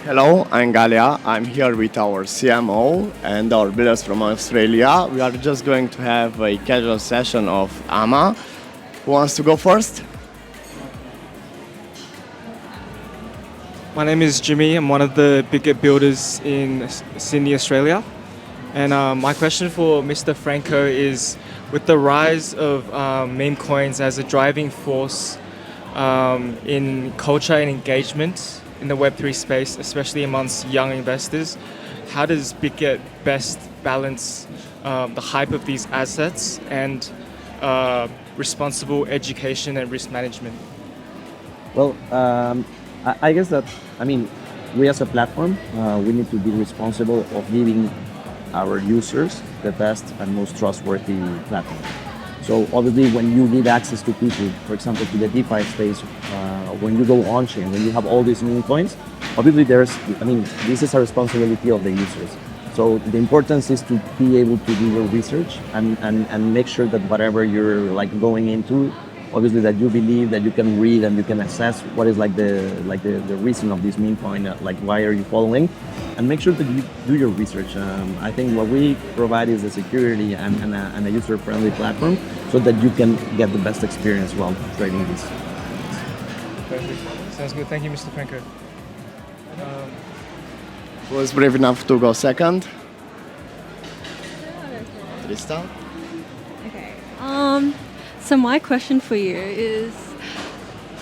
Hello, I'm Galia. I'm here with our CMO and our builders from Australia. We are just going to have a casual session of AMA. Who wants to go first? My name is Jimmy. I'm one of the Bitget Builders in Sydney, Australia. And my question for Mr. Franco is, with the rise of meme coins as a driving force in culture and engagement in the Web3 space, especially amongst young investors, how does Bitget best balance the hype of these assets and responsible education and risk management? Well, I guess that, we as a platform, we need to be responsible of giving our users the best and most trustworthy platform. So obviously when you give access to people, for example, to the DeFi space, when you go on-chain, when you have all these meme coins, obviously this is a responsibility of the users. So the importance is to be able to do your research and make sure that whatever you're going into, obviously that you believe that you can read and you can assess what is the reason of this meme coin, why are you following, and make sure that you do your research. I think what we provide is a security and a user-friendly platform so that you can get the best experience while trading this. Perfect. Sounds good. Thank you, Mr. Franco. Who was brave enough to go second? Tristan? Okay. So my question for you is,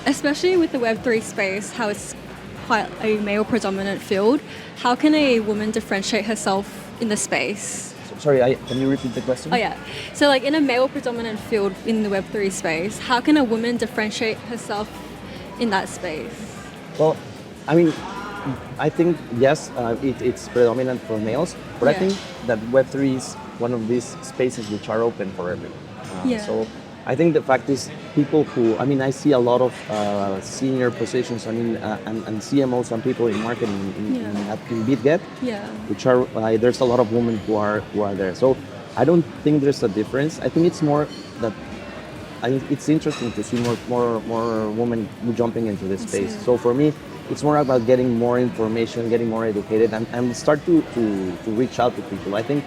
especially with the Web3 space, how it's quite a male-predominant field, how can a woman differentiate herself in the space? Sorry, can you repeat the question? Oh yeah. So in a male-predominant field in the Web3 space, how can a woman differentiate herself in that space? Well, I think yes, it's predominant for males, but I think that Web3 is one of these spaces which are open for everyone. So I think the fact is people who, I see a lot of senior positions, and CMOs and people in marketing in Bitget, which are, there's a lot of women who are there. So I don't think there's a difference. I think it's more that it's interesting to see more women jumping into this space. So for me, it's more about getting more information, getting more educated, and start to reach out to people. I think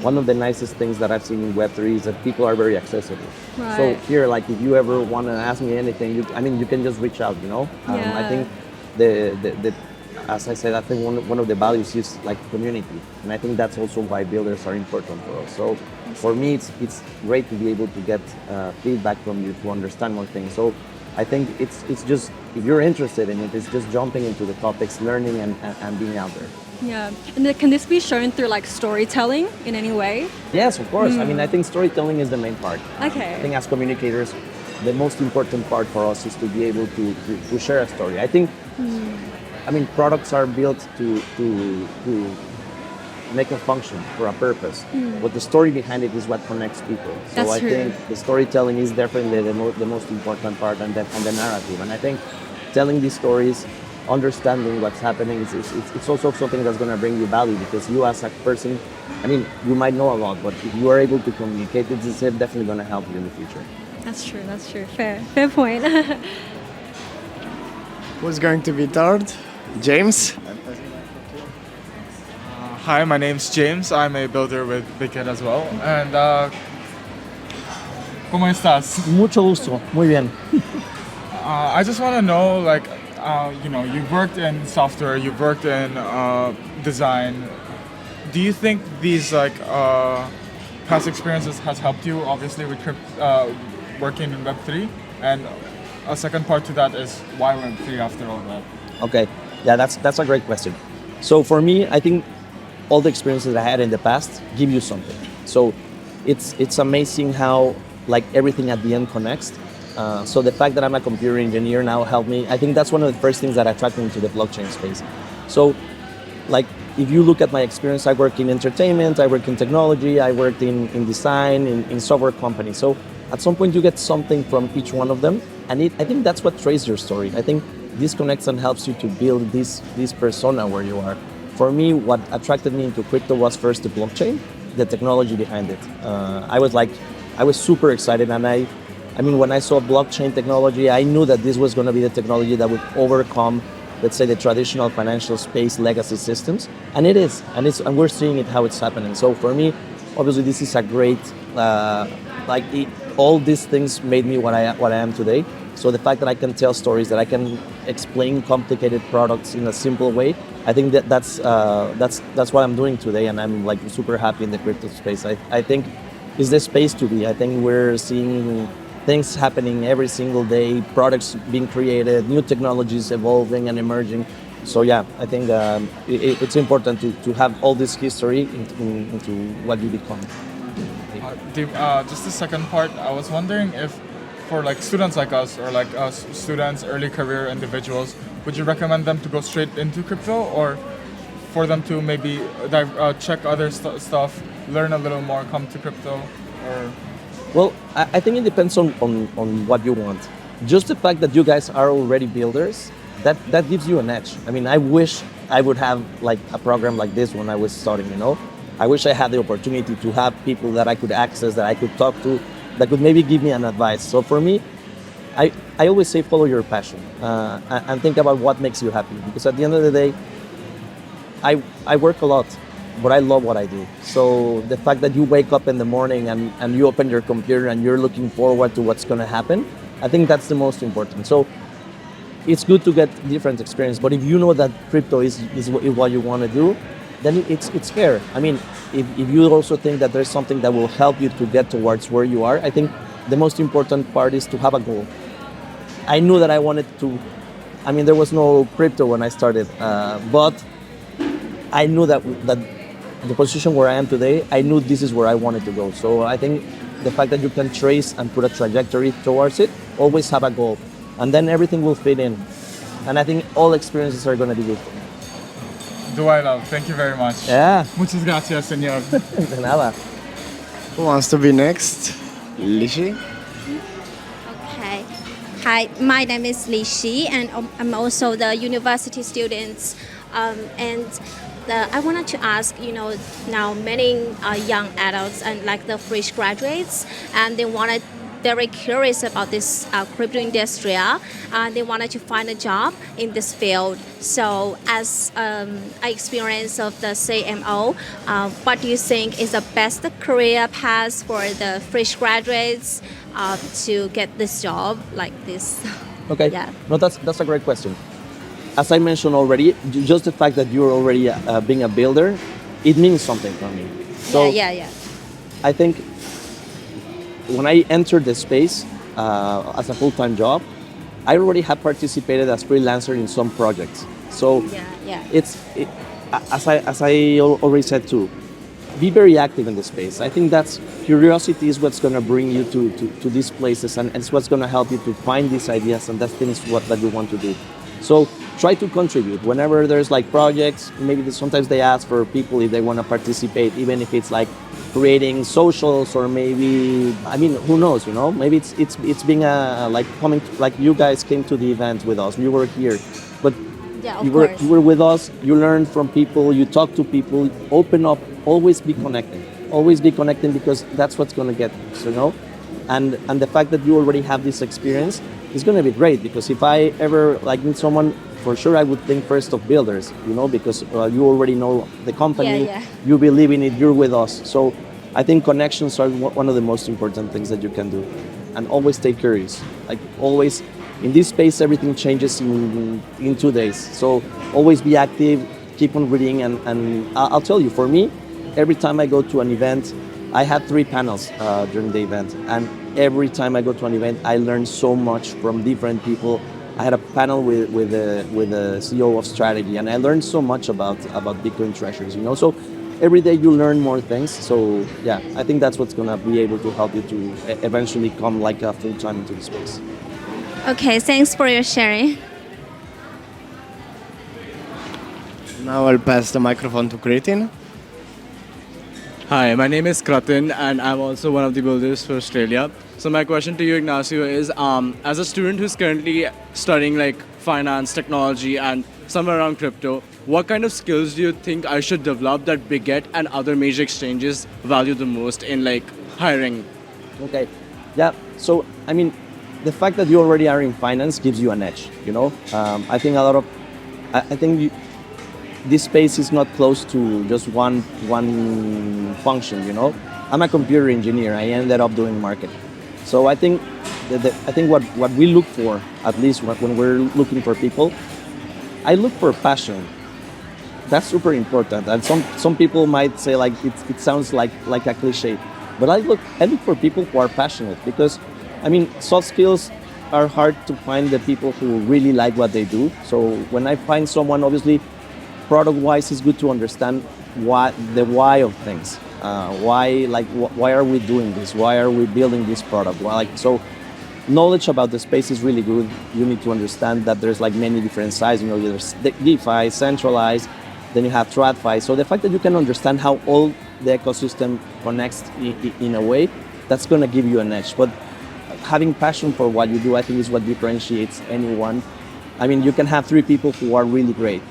one of the nicest things that I've seen in Web3 is that people are very accessible. Right. So here, if you ever want to ask me anything, you can just reach out, I think as I said, I think one of the values is community. And I think that's also why builders are important for us. So for me, it's great to be able to get feedback from you to understand more things. So I think it's just, if you're interested in it, it's just jumping into the topics, learning and being out there. Yeah. And can this be shown through storytelling in any way? Yes, of course. I think storytelling is the main part. Okay. I think as communicators, the most important part for us is to be able to share a story. I think, products are built to make a function for a purpose, but the story behind it is what connects people. So That's true. think the storytelling is definitely the most important part, and the narrative. And I think telling these stories, understanding what's happening, it's also something that's going to bring you value, because you as a person, you might know a lot, but if you are able to communicate, it's definitely going to help you in the future. That's true. Fair point. Who's going to be third? James? Hi, my name's James. I'm a builder with Bitget as well. And ¿cómo estás? Mucho gusto. Muy bien. I just want to know, you've worked in software, you've worked in design. Do you think these past experiences has helped you, obviously, with working in Web3? And a second part to that is, why Web3 after all that? Okay, yeah, that's a great question. So for me, I think all the experiences I had in the past give you something. So it's amazing how everything at the end connects. So the fact that I'm a computer engineer now helped me. I think that's one of the first things that attracted me to the blockchain space. So if you look at my experience, I work in entertainment, I work in technology, I worked in design, in software companies. So at some point you get something from each one of them. And I think that's what traces your story. I think this connects and helps you to build this persona where you are. For me, what attracted me into crypto was first the blockchain, the technology behind it. I was super excited, and when I saw blockchain technology, I knew that this was going to be the technology that would overcome let's say, the traditional financial space legacy systems, and and we're seeing it how it's happening. So for me, obviously, this is a great all these things made me what I am today. So the fact that I can tell stories, that I can explain complicated products in a simple way, I think that's what I'm doing today, and I'm like super happy in the crypto space. I think it's the space to be. I think we're seeing things happening every single day, products being created, new technologies evolving and emerging. So yeah, I think it's important to have all this history into what you become. Just the second part, I was wondering if for like students like us or like us students, early career individuals, would you recommend them to go straight into crypto or for them to maybe check other stuff, learn a little more, come to crypto or... Well, I think it depends on what you want. Just the fact that you guys are already builders, that gives you an edge. I mean, I wish I would have like a program like this when I was starting, you know? I wish I had the opportunity to have people that I could access, that I could talk to, that could maybe give me an advice. So for me, I always say follow your passion and think about what makes you happy. Because at the end of the day, I work a lot, but I love what I do. So the fact that you wake up in the morning and you open your computer and you're looking forward to what's going to happen, I think that's the most important. So it's good to get different experience, but if you know that crypto is what you want to do, then it's fair. I mean, if you also think that there's something that will help you to get towards where you are, I think the most important part is to have a goal. I knew that I wanted to, I mean, there was no crypto when I started, but I knew that the position where I am today, I knew this is where I wanted to go. So I think the fact that you can trace and put a trajectory towards it, always have a goal, and then everything will fit in. And I think all experiences are going to be good. Do I love? Thank you very much. Yeah. Muchas gracias, señor. De nada. Who wants to be next? Lishi? Okay. Hi, my name is Li Xi, and I'm also the university student. I wanted to ask, now many young adults and like the fresh graduates, and they're very curious about this crypto industry. They wanted to find a job in this field. So as an experience of the CMO, what do you think is the best career path for the fresh graduates to get this job like this? Okay. Yeah. No, that's a great question. As I mentioned already, just the fact that you're already being a builder, it means something for me. So yeah. I think when I entered the space as a full-time job, I already had participated as freelancer in some projects. So yeah. As I already said too, be very active in the space. I think that's curiosity is what's going to bring you to these places, and it's what's going to help you to find these ideas and that's things that you want to do. So try to contribute whenever there's like projects. Maybe sometimes they ask for people if they want to participate, even if it's like creating socials or maybe, I mean, who knows, maybe it's being like coming, like you guys came to the event with us, you were here, but Yeah, you of were with us, you learned from people, you talk to people, open up, always be connecting because that's what's going to get us, and the fact that you already have this experience is going to be great, because if I ever like meet someone, for sure I would think first of builders, because you already know the company, Yeah. you believe in it, you're with us. So I think connections are one of the most important things that you can do, and always stay curious. Like always, in this space, everything changes in 2 days. So always be active, keep on reading, and I'll tell you, for me, every time I go to an event, I had 3 panels during the event, and every time I go to an event, I learn so much from different people. I had a panel with the CEO of strategy, and I learned so much about Bitcoin treasures. So every day you learn more things. So yeah, I think that's what's gonna be able to help you to eventually come like a full time into the space. Okay, thanks for your sharing. Now I'll pass the microphone to Kritin. Hi, my name is Kratin and I'm also one of the builders for Australia. So my question to you, Ignacio, is as a student who's currently studying like finance, technology and somewhere around crypto, what kind of skills do you think I should develop that Bitget and other major exchanges value the most in like hiring? Okay, yeah, so I mean, the fact that you already are in finance gives you an edge, I think a lot of I think this space is not close to just one function. You know, I'm a computer engineer. I ended up doing marketing, so I think what we look for, at least when we're looking for people, I look for passion. That's super important. And some people might say like it sounds like a cliche, but I look for people who are passionate because, I mean, soft skills are hard to find the people who really like what they do. So when I find someone, obviously, product wise, it's good to understand the why of things. Why are we doing this? Why are we building this product? Well, like so. Knowledge about the space is really good. You need to understand that there's like many different sizes. You know, there's DeFi, centralized, then you have TradFi. So the fact that you can understand how all the ecosystem connects in a way, that's going to give you an edge. But having passion for what you do, I think, is what differentiates anyone. I mean, you can have three people who are really great,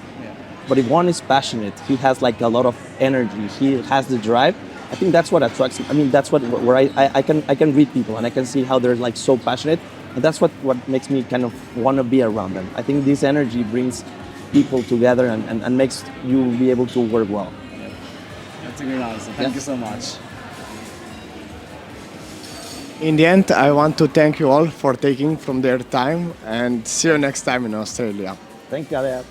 but if one is passionate, he has like a lot of energy, he has the drive. I think that's what attracts. I mean, that's where I can read people and I can see how they're like so passionate, and that's what makes me kind of want to be around them. I think this energy brings people together and makes you be able to work well. That's a great answer. Thank you so much. In the end, I want to thank you all for taking from their time and see you next time in Australia. Thank you, Adea.